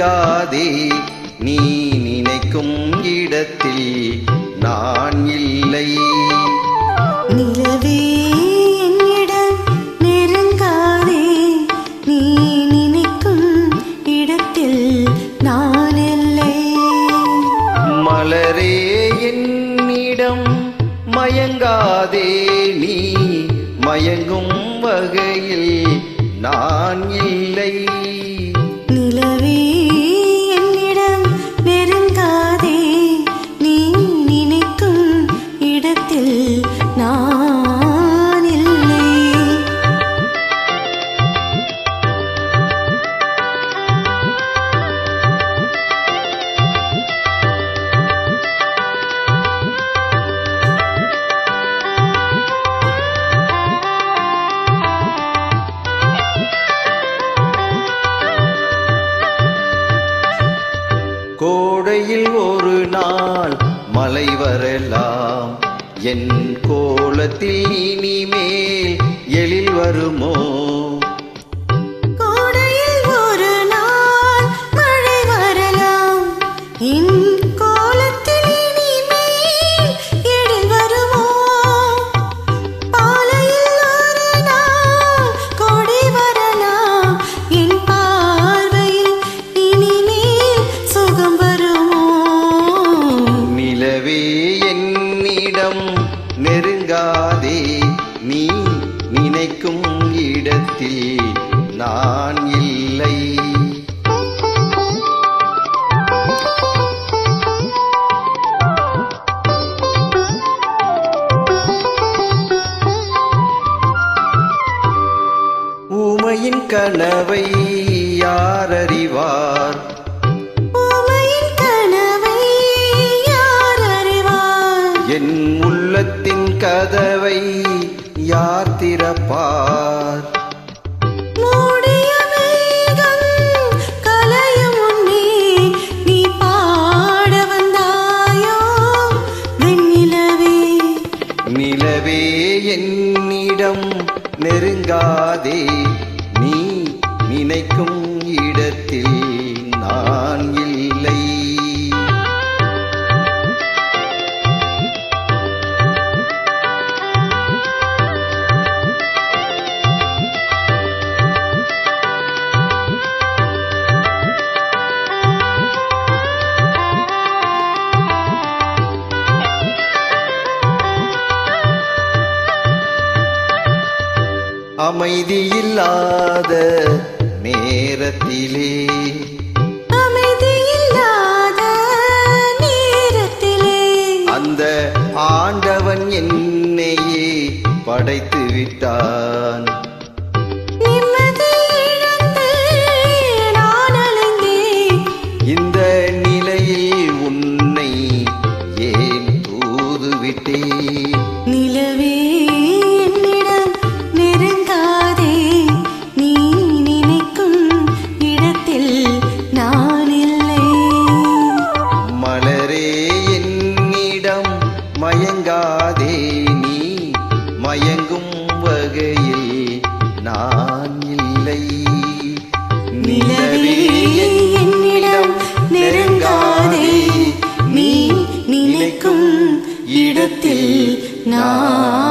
நெருங்காதே நீ நினைக்கும் இடத்தில் நான் இல்லை. நிலவே என்னிடம் நெருங்காதே நீ நினைக்கும் இடத்தில் நான் இல்லை. மலரே என்னிடம் மயங்காதே நீ மயங்கும் வகையில் நான் இல்லை. நிலவே என்னிடம் நெருங்காதே நீ நினைக்கும் இடத்தில் நான் இல்லை. கோடையில் ஒரு நாள் மழை வரலாம், என் கோலத்தில் இனிமேல் எழில் வருமோ? கோடையில் ஒரு நாள் மழை வரலாம், என் கோலத்தில் இனிமேல் எழில் வருமோ? பாலையில் ஒரு நாள் கொடி வரலாம், என் பார்வையில் இனிமேல் சுகம் வருமோ? நிலவே என்னிடம் நெருங்காதே நீ நினைக்கும் இடத்தில் நான் இல்லை. ஊமையின் கனவை யார் அறிவார்? ஊமையின் கனவை யார் அறிவார்? என் உள்ளத்தின் கதவை யார் திறப்பார்? மூடிய மேகம் கலையும் முன்னே நீ பாட வந்தாயோ வெண்ணிலவே. நிலவே என்னிடம் நெருங்காதே நீ நினைக்கும் இடத்தில் நான் இல்லை. அமைதியில்லாத நேரத்திலே அமைதியில்லாத நேரத்திலே அந்த ஆண்டவன் என்னையே படைத்து விட்டான். நிம்மதி இழந்து நான் அலைந்தேன், இந்த நிலையில் உன்னை ஏன் தூது விட்டேன்? நிலவே என்னிடம் நெருங்காதே நீ நினைக்கும் இடத்தில் நான் இல்லை. மலரே என்னிடம் மயங்காதே நீ மயங்கும் வகையில் நான் இல்லை. நிலவே என்னிடம் நெருங்காதே நீ நினைக்கும் இடத்தில் நான்